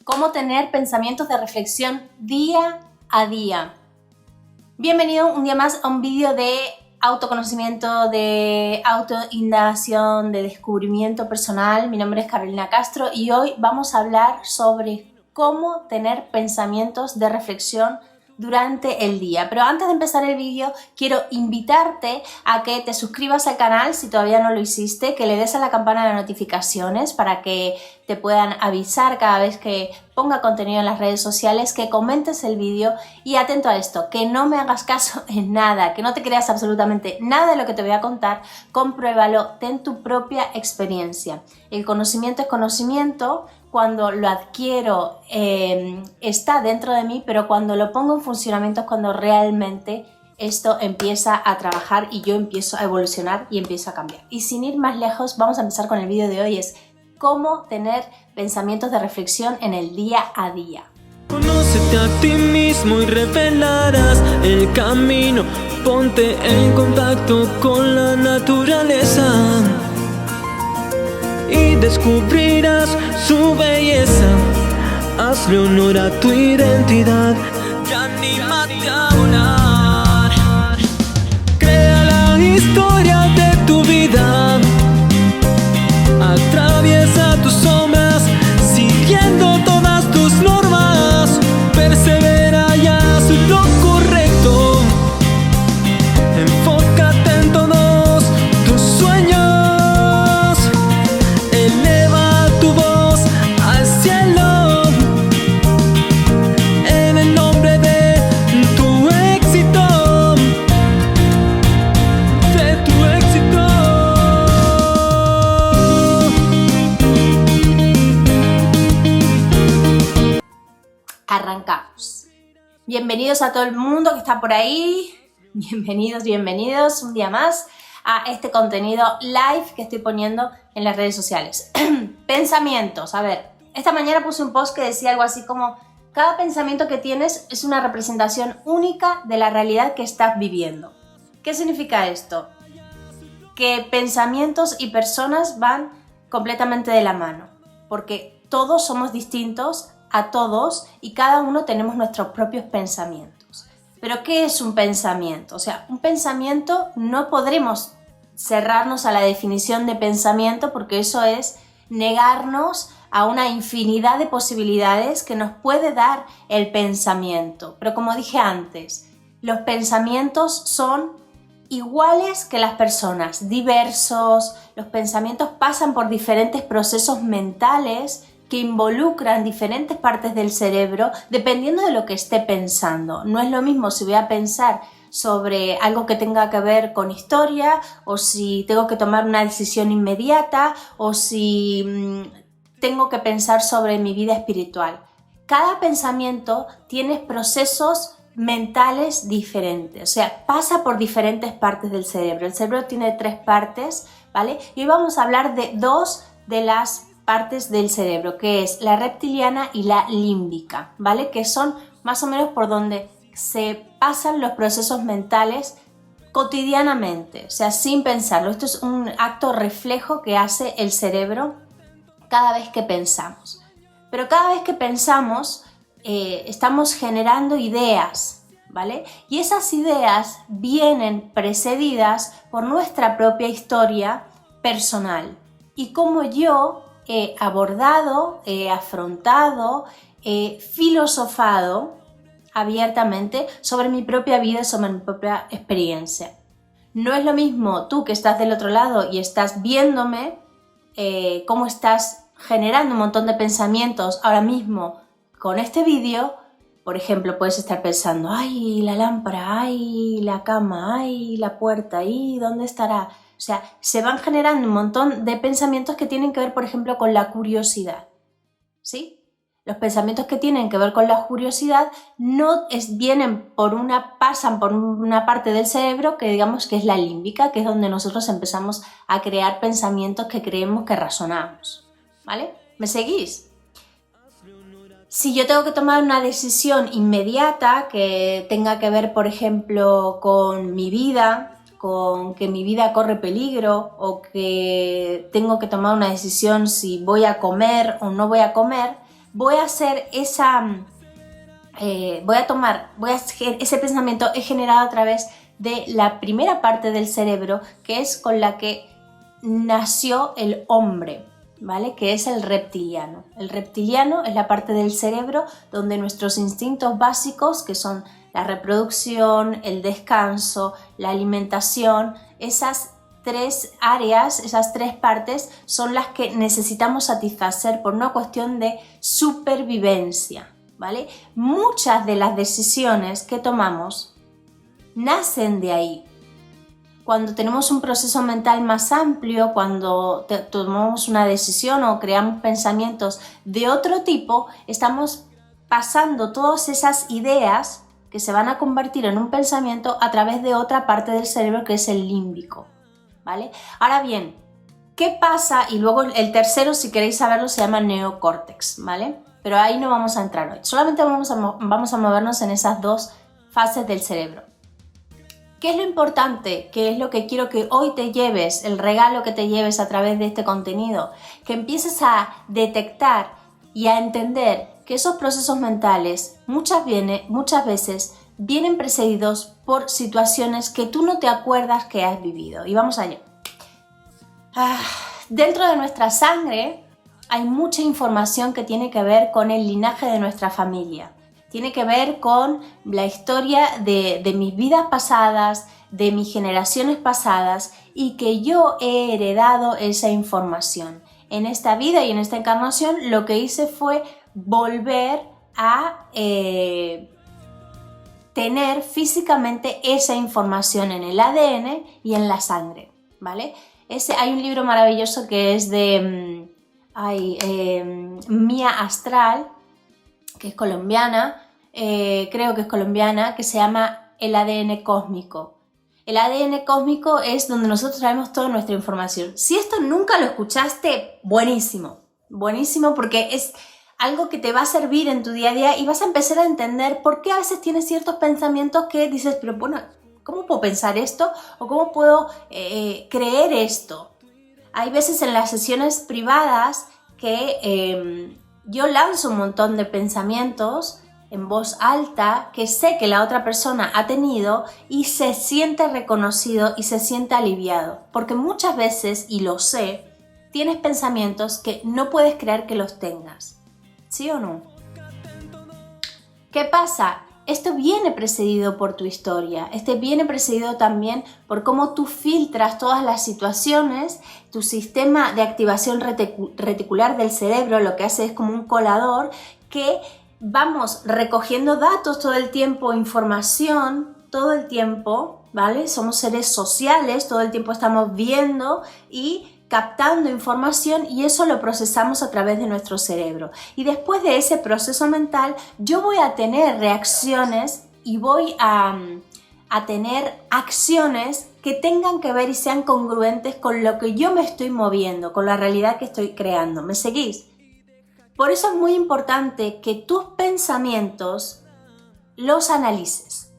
Cómo tener pensamientos de reflexión día a día. Bienvenido un día más a un vídeo de autoconocimiento, de autoindagación, de descubrimiento personal. Mi nombre es Carolina Castro y hoy vamos a hablar sobre cómo tener pensamientos de reflexión durante el día. Pero antes de empezar el vídeo, quiero invitarte a que te suscribas al canal si todavía no lo hiciste, que le des a la campana de notificaciones para que te puedan avisar cada vez que ponga contenido en las redes sociales, que comentes el vídeo y atento a esto, que no me hagas caso en nada, que no te creas absolutamente nada de lo que te voy a contar, compruébalo, ten tu propia experiencia. El conocimiento es conocimiento. Cuando lo adquiero está dentro de mí, pero cuando lo pongo en funcionamiento es cuando realmente esto empieza a trabajar y yo empiezo a evolucionar y empiezo a cambiar. Y sin ir más lejos, vamos a empezar con el vídeo de hoy, es cómo tener pensamientos de reflexión en el día a día. Conócete a ti mismo y revelarás el camino. Ponte en contacto con la naturaleza y descubrirás su belleza. Hazle honor a tu identidad y anímate a volar. Crea la historia de tu vida. Atraviesa tus sombras siguiendo todas tus normas. Persevera y haz lo correcto. Enfócate en todos tus sueños. Eleva tu voz al cielo en el nombre de tu éxito. De tu éxito. Arrancamos. Bienvenidos a todo el mundo que está por ahí. Bienvenidos un día más a este contenido live que estoy poniendo en las redes sociales. Pensamientos. A ver, esta mañana puse un post que decía algo así como: cada pensamiento que tienes es una representación única de la realidad que estás viviendo. ¿Qué significa esto? Que pensamientos y personas van completamente de la mano, porque todos somos distintos a todos y cada uno tenemos nuestros propios pensamientos. ¿Pero qué es un pensamiento? O sea, un pensamiento no podremos cerrarnos a la definición de pensamiento, porque eso es negarnos a una infinidad de posibilidades que nos puede dar el pensamiento. Pero como dije antes, los pensamientos son iguales que las personas, diversos. Los pensamientos pasan por diferentes procesos mentales que involucran diferentes partes del cerebro dependiendo de lo que esté pensando. No es lo mismo si voy a pensar sobre algo que tenga que ver con historia, o si tengo que tomar una decisión inmediata, o si tengo que pensar sobre mi vida espiritual. Cada pensamiento tiene procesos mentales diferentes, o sea, pasa por diferentes partes del cerebro. El cerebro tiene 3 partes, ¿vale? Y hoy vamos a hablar de 2 de las partes del cerebro, que es la reptiliana y la límbica, ¿vale? Que son más o menos por donde se pasan los procesos mentales cotidianamente, o sea, sin pensarlo. Esto es un acto reflejo que hace el cerebro cada vez que pensamos. Pero cada vez que pensamos, estamos generando ideas, ¿vale? Y esas ideas vienen precedidas por nuestra propia historia personal y cómo yo he abordado, he afrontado, he filosofado abiertamente sobre mi propia vida y sobre mi propia experiencia. No es lo mismo tú que estás del otro lado y estás viéndome, cómo estás generando un montón de pensamientos ahora mismo con este vídeo. Por ejemplo, puedes estar pensando: ay, la lámpara, ay, la cama, ay, la puerta, ay, ¿dónde estará? O sea, se van generando un montón de pensamientos que tienen que ver, por ejemplo, con la curiosidad, ¿sí? Los pensamientos que tienen que ver con la curiosidad pasan por una parte del cerebro que digamos que es la límbica, que es donde nosotros empezamos a crear pensamientos que creemos que razonamos, ¿vale? ¿Me seguís? Si yo tengo que tomar una decisión inmediata que tenga que ver, por ejemplo, con mi vida, con que mi vida corre peligro, o que tengo que tomar una decisión si voy a comer o no voy a comer, voy a hacer ese pensamiento es generado a través de la primera parte del cerebro, que es con la que nació el hombre, ¿vale? Que es el reptiliano. El reptiliano es la parte del cerebro donde nuestros instintos básicos, que son la reproducción, el descanso, la alimentación, esas tres áreas, esas tres partes son las que necesitamos satisfacer por una cuestión de supervivencia, ¿vale? Muchas de las decisiones que tomamos nacen de ahí. Cuando tenemos un proceso mental más amplio, cuando tomamos una decisión o creamos pensamientos de otro tipo, estamos pasando todas esas ideas que se van a convertir en un pensamiento a través de otra parte del cerebro que es el límbico, ¿vale? Ahora bien, ¿qué pasa? Y luego el tercero, si queréis saberlo, se llama neocórtex, ¿vale? Pero ahí no vamos a entrar hoy. Solamente vamos a movernos en esas dos fases del cerebro. ¿Qué es lo importante? ¿Qué es lo que quiero que hoy te lleves? El regalo que te lleves a través de este contenido. Que empieces a detectar y a entender que esos procesos mentales muchas veces vienen precedidos por situaciones que tú no te acuerdas que has vivido. Y vamos allá. Dentro de nuestra sangre hay mucha información que tiene que ver con el linaje de nuestra familia. Tiene que ver con la historia de mis vidas pasadas, de mis generaciones pasadas y que yo he heredado esa información. En esta vida y en esta encarnación lo que hice fue volver a tener físicamente esa información en el ADN y en la sangre, ¿vale? Hay un libro maravilloso que es de Mía Astral, que es colombiana, creo que es colombiana, que se llama El ADN Cósmico. El ADN cósmico es donde nosotros traemos toda nuestra información. Si esto nunca lo escuchaste, buenísimo, buenísimo, porque es algo que te va a servir en tu día a día y vas a empezar a entender por qué a veces tienes ciertos pensamientos que dices, pero bueno, ¿cómo puedo pensar esto? ¿O cómo puedo creer esto? Hay veces en las sesiones privadas que yo lanzo un montón de pensamientos en voz alta que sé que la otra persona ha tenido y se siente reconocido y se siente aliviado. Porque muchas veces, y lo sé, tienes pensamientos que no puedes creer que los tengas. ¿Sí o no? ¿Qué pasa? Esto viene precedido por tu historia, viene precedido también por cómo tú filtras todas las situaciones, tu sistema de activación reticular del cerebro lo que hace es como un colador que vamos recogiendo datos todo el tiempo, información todo el tiempo, ¿vale? Somos seres sociales, todo el tiempo estamos viendo y captando información y eso lo procesamos a través de nuestro cerebro. Y después de ese proceso mental, yo voy a tener reacciones y voy a tener acciones que tengan que ver y sean congruentes con lo que yo me estoy moviendo, con la realidad que estoy creando. ¿Me seguís? Por eso es muy importante que tus pensamientos los analices.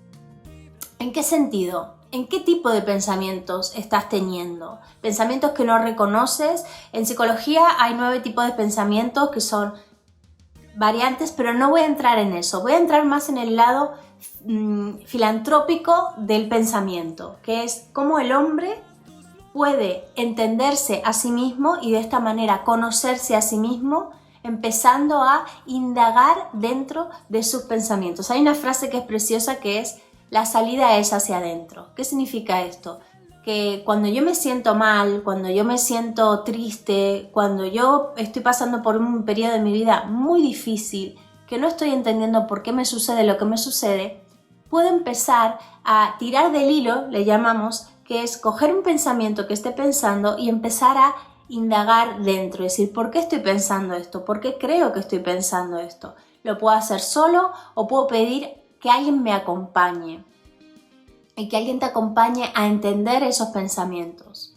¿En qué sentido? ¿En qué tipo de pensamientos estás teniendo? Pensamientos que no reconoces. En psicología hay 9 tipos de pensamientos que son variantes, pero no voy a entrar en eso. Voy a entrar más en el lado filantrópico del pensamiento, que es cómo el hombre puede entenderse a sí mismo y de esta manera conocerse a sí mismo, empezando a indagar dentro de sus pensamientos. Hay una frase que es preciosa que es: la salida es hacia adentro. ¿Qué significa esto? Que cuando yo me siento mal, cuando yo me siento triste, cuando yo estoy pasando por un periodo de mi vida muy difícil, que no estoy entendiendo por qué me sucede lo que me sucede, puedo empezar a tirar del hilo, le llamamos, que es coger un pensamiento que esté pensando y empezar a indagar dentro, es decir, ¿por qué estoy pensando esto? ¿Por qué creo que estoy pensando esto? Lo puedo hacer solo o puedo pedir que alguien me acompañe y que alguien te acompañe a entender esos pensamientos.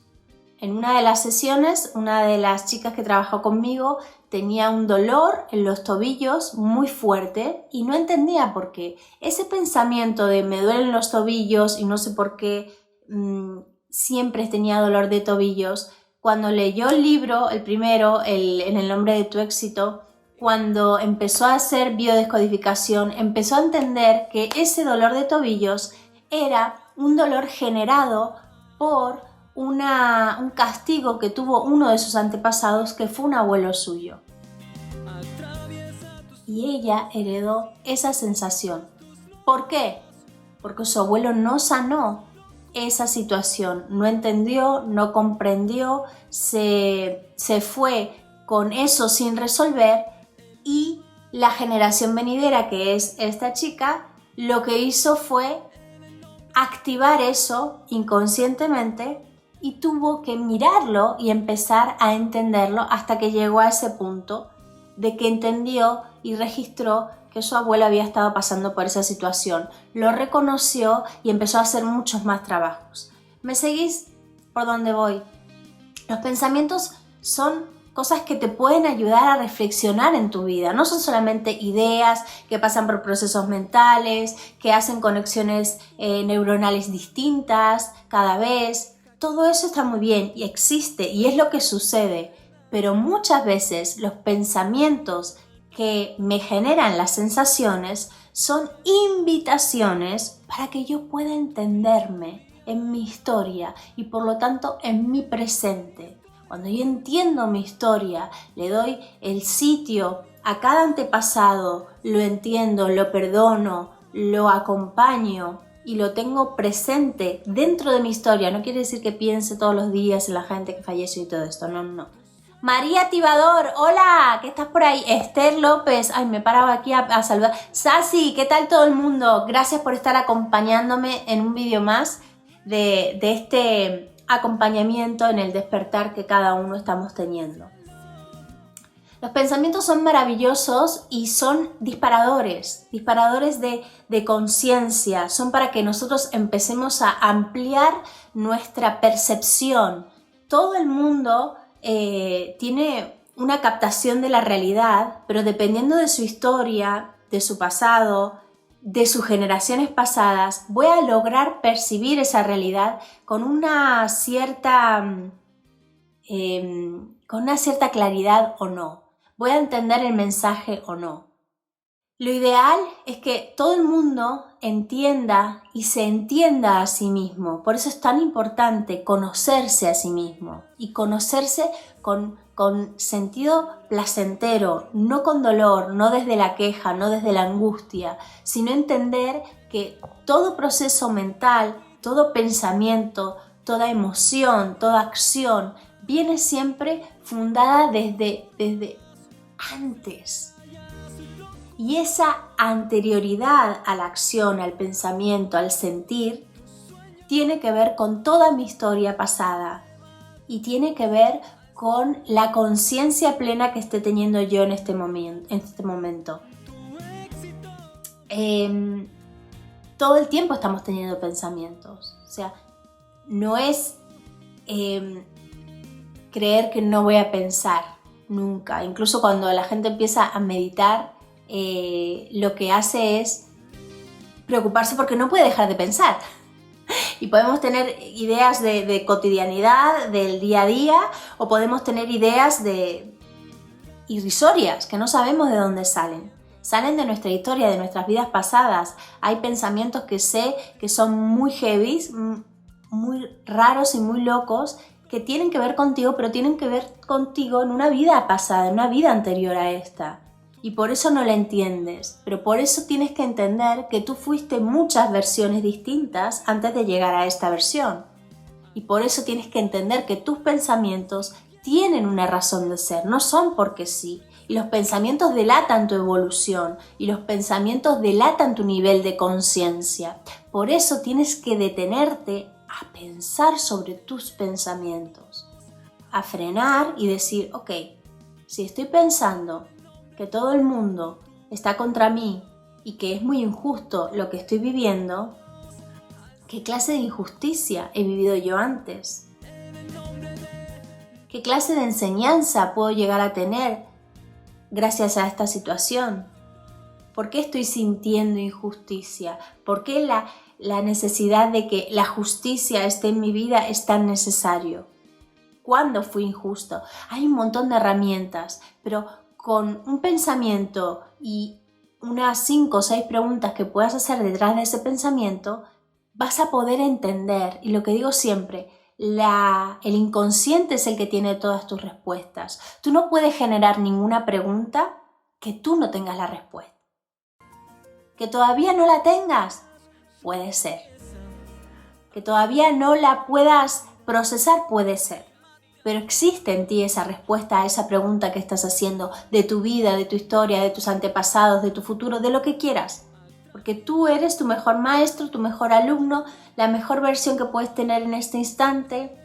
En una de las sesiones, una de las chicas que trabajó conmigo tenía un dolor en los tobillos muy fuerte y no entendía por qué. Ese pensamiento de me duelen los tobillos y no sé por qué siempre tenía dolor de tobillos, cuando leyó el libro, el primero, En el nombre de tu éxito, cuando empezó a hacer biodescodificación, empezó a entender que ese dolor de tobillos era un dolor generado por un castigo que tuvo uno de sus antepasados, que fue un abuelo suyo. Y ella heredó esa sensación. ¿Por qué? Porque su abuelo no sanó esa situación, no entendió, no comprendió, se fue con eso sin resolver, y la generación venidera, que es esta chica, lo que hizo fue activar eso inconscientemente y tuvo que mirarlo y empezar a entenderlo hasta que llegó a ese punto de que entendió y registró que su abuela había estado pasando por esa situación. Lo reconoció y empezó a hacer muchos más trabajos. ¿Me seguís por dónde voy? Los pensamientos son cosas que te pueden ayudar a reflexionar en tu vida. No son solamente ideas que pasan por procesos mentales, que hacen conexiones neuronales distintas cada vez. Todo eso está muy bien y existe y es lo que sucede. Pero muchas veces los pensamientos que me generan las sensaciones son invitaciones para que yo pueda entenderme en mi historia y por lo tanto en mi presente. Cuando yo entiendo mi historia, le doy el sitio a cada antepasado, lo entiendo, lo perdono, lo acompaño y lo tengo presente dentro de mi historia. No quiere decir que piense todos los días en la gente que falleció y todo esto, no. María Tibador, hola, ¿qué estás por ahí? Esther López, ay, me paraba aquí a saludar. Sasi, ¿qué tal todo el mundo? Gracias por estar acompañándome en un vídeo más de este acompañamiento en el despertar que cada uno estamos teniendo. Los pensamientos son maravillosos y son disparadores de conciencia, son para que nosotros empecemos a ampliar nuestra percepción. Todo el mundo tiene una captación de la realidad, pero dependiendo de su historia, de su pasado, de sus generaciones pasadas, voy a lograr percibir esa realidad con una cierta claridad o no. Voy a entender el mensaje o no. Lo ideal es que todo el mundo entienda y se entienda a sí mismo. Por eso es tan importante conocerse a sí mismo y conocerse con sentido placentero, no con dolor, no desde la queja, no desde la angustia, sino entender que todo proceso mental, todo pensamiento, toda emoción, toda acción viene siempre fundada desde antes. Y esa anterioridad a la acción, al pensamiento, al sentir, tiene que ver con toda mi historia pasada y tiene que ver con la conciencia plena que esté teniendo yo en este momento. Todo el tiempo estamos teniendo pensamientos. O sea, no es creer que no voy a pensar nunca. Incluso cuando la gente empieza a meditar, lo que hace es preocuparse porque no puede dejar de pensar. Y podemos tener ideas de cotidianidad, del día a día, o podemos tener ideas irrisorias que no sabemos de dónde salen. Salen de nuestra historia, de nuestras vidas pasadas. Hay pensamientos que sé que son muy heavy, muy raros y muy locos, que tienen que ver contigo, pero tienen que ver contigo en una vida pasada, en una vida anterior a esta. Y por eso no la entiendes, pero por eso tienes que entender que tú fuiste muchas versiones distintas antes de llegar a esta versión. Y por eso tienes que entender que tus pensamientos tienen una razón de ser, no son porque sí. Y los pensamientos delatan tu evolución y los pensamientos delatan tu nivel de conciencia. Por eso tienes que detenerte a pensar sobre tus pensamientos, a frenar y decir, ok, si estoy pensando que todo el mundo está contra mí y que es muy injusto lo que estoy viviendo, ¿qué clase de injusticia he vivido yo antes? ¿Qué clase de enseñanza puedo llegar a tener gracias a esta situación? ¿Por qué estoy sintiendo injusticia? ¿Por qué la necesidad de que la justicia esté en mi vida es tan necesario? ¿Cuándo fui injusto? Hay un montón de herramientas, pero con un pensamiento y unas 5 o 6 preguntas que puedas hacer detrás de ese pensamiento, vas a poder entender. Y lo que digo siempre, el inconsciente es el que tiene todas tus respuestas. Tú no puedes generar ninguna pregunta que tú no tengas la respuesta. ¿Que todavía no la tengas? Puede ser. ¿Que todavía no la puedas procesar? Puede ser. Pero existe en ti esa respuesta a esa pregunta que estás haciendo de tu vida, de tu historia, de tus antepasados, de tu futuro, de lo que quieras. Porque tú eres tu mejor maestro, tu mejor alumno, la mejor versión que puedes tener en este instante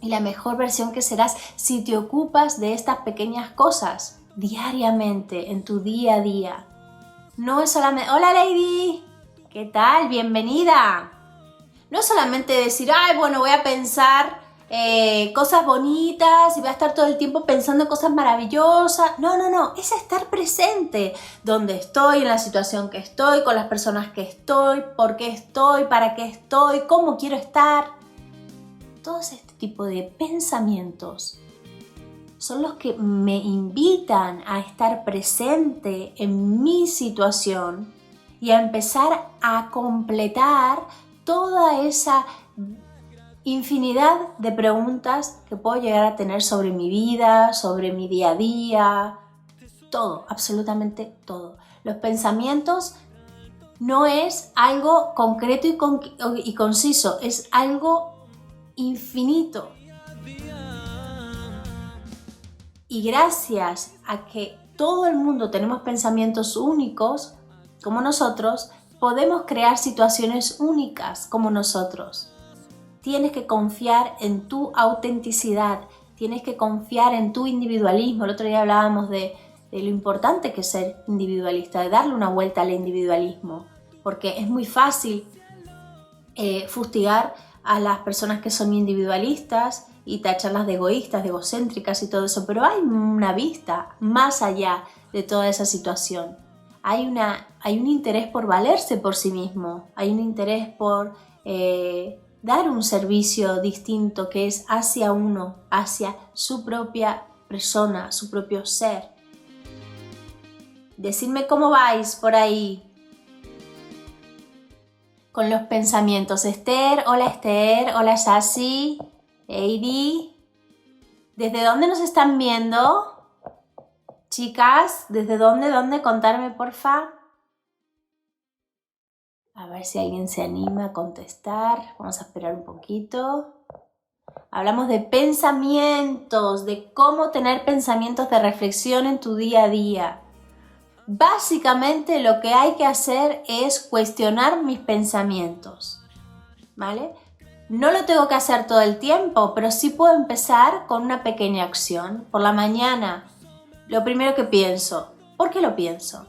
y la mejor versión que serás si te ocupas de estas pequeñas cosas diariamente, en tu día a día. No es solamente, hola Lady, ¿qué tal? Bienvenida. No es solamente decir, ay, bueno, voy a pensar cosas bonitas y voy a estar todo el tiempo pensando en cosas maravillosas. No, es estar presente donde estoy, en la situación que estoy, con las personas que estoy, por qué estoy, para qué estoy, cómo quiero estar. Todos este tipo de pensamientos son los que me invitan a estar presente en mi situación y a empezar a completar toda esa infinidad de preguntas que puedo llegar a tener sobre mi vida, sobre mi día a día, todo, absolutamente todo. Los pensamientos no es algo concreto y conciso, es algo infinito. Y gracias a que todo el mundo tenemos pensamientos únicos como nosotros, podemos crear situaciones únicas como nosotros. Tienes que confiar en tu autenticidad, tienes que confiar en tu individualismo. El otro día hablábamos de lo importante que es ser individualista, de darle una vuelta al individualismo, porque es muy fácil fustigar a las personas que son individualistas y tacharlas de egoístas, de egocéntricas y todo eso, pero hay una vista más allá de toda esa situación. Hay un interés por valerse por sí mismo, hay un interés por dar un servicio distinto que es hacia uno, hacia su propia persona, su propio ser. Decidme cómo vais por ahí con los pensamientos. Esther, hola Sassy, Heidi. ¿Desde dónde nos están viendo? Chicas, ¿desde dónde? Contarme, porfa. A ver si alguien se anima a contestar. Vamos a esperar un poquito. Hablamos de pensamientos, de cómo tener pensamientos de reflexión en tu día a día. Básicamente lo que hay que hacer es cuestionar mis pensamientos, ¿vale? No lo tengo que hacer todo el tiempo, pero sí puedo empezar con una pequeña acción. Por la mañana, lo primero que pienso, ¿por qué lo pienso?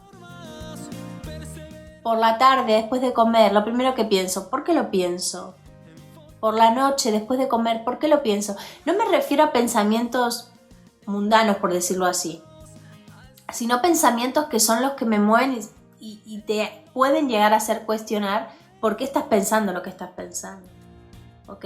Por la tarde, después de comer, lo primero que pienso, ¿por qué lo pienso? Por la noche, después de comer, ¿por qué lo pienso? No me refiero a pensamientos mundanos, por decirlo así, sino pensamientos que son los que me mueven y te pueden llegar a hacer cuestionar por qué estás pensando lo que estás pensando, ¿ok?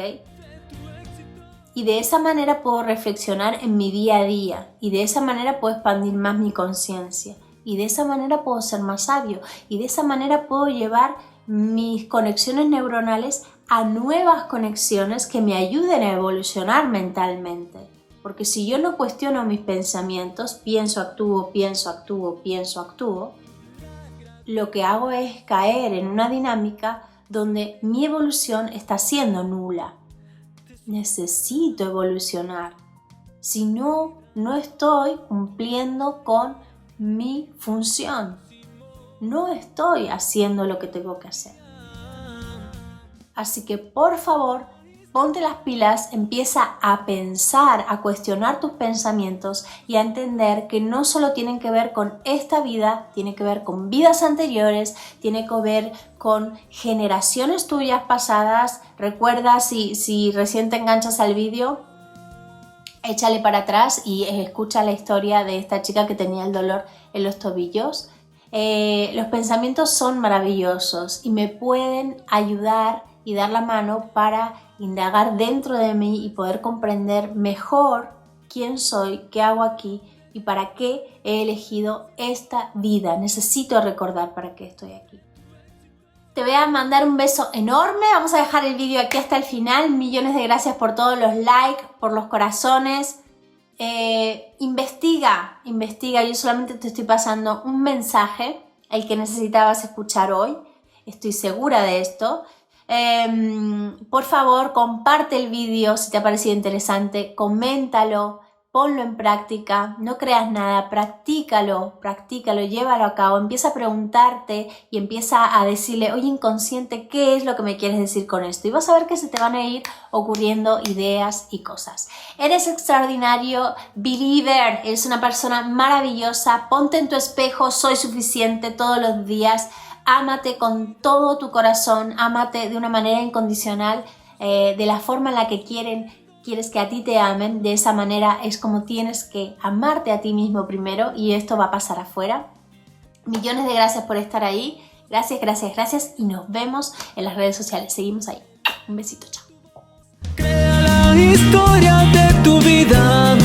Y de esa manera puedo reflexionar en mi día a día y de esa manera puedo expandir más mi conciencia y de esa manera puedo ser más sabio y de esa manera puedo llevar mis conexiones neuronales a nuevas conexiones que me ayuden a evolucionar mentalmente. Porque si yo no cuestiono mis pensamientos, pienso, actúo, lo que hago es caer en una dinámica donde mi evolución está siendo nula. Necesito evolucionar. Si no, no estoy cumpliendo con mi función. No estoy haciendo lo que tengo que hacer. Así que, por favor, ponte las pilas, empieza a pensar, a cuestionar tus pensamientos y a entender que no solo tienen que ver con esta vida, tiene que ver con vidas anteriores, tiene que ver con generaciones tuyas pasadas. Recuerda, si recién te enganchas al vídeo, échale para atrás y escucha la historia de esta chica que tenía el dolor en los tobillos. Los pensamientos son maravillosos y me pueden ayudar y dar la mano para indagar dentro de mí y poder comprender mejor quién soy, qué hago aquí y para qué he elegido esta vida. Necesito recordar para qué estoy aquí. Te voy a mandar un beso enorme. Vamos a dejar el vídeo aquí hasta el final. Millones de gracias por todos los likes, por los corazones. Investiga. Yo solamente te estoy pasando un mensaje, el que necesitabas escuchar hoy. Estoy segura de esto. Por favor, comparte el vídeo si te ha parecido interesante. Coméntalo. Ponlo en práctica, no creas nada, practícalo, llévalo a cabo, empieza a preguntarte y empieza a decirle, oye inconsciente, ¿qué es lo que me quieres decir con esto? Y vas a ver que se te van a ir ocurriendo ideas y cosas. Eres extraordinario, believer, eres una persona maravillosa, ponte en tu espejo, soy suficiente todos los días, ámate con todo tu corazón, ámate de una manera incondicional, de la forma en la que quieres que a ti te amen, de esa manera es como tienes que amarte a ti mismo primero y esto va a pasar afuera. Millones de gracias por estar ahí, gracias y nos vemos en las redes sociales, seguimos ahí. Un besito, chao. Crea la historia de tu vida.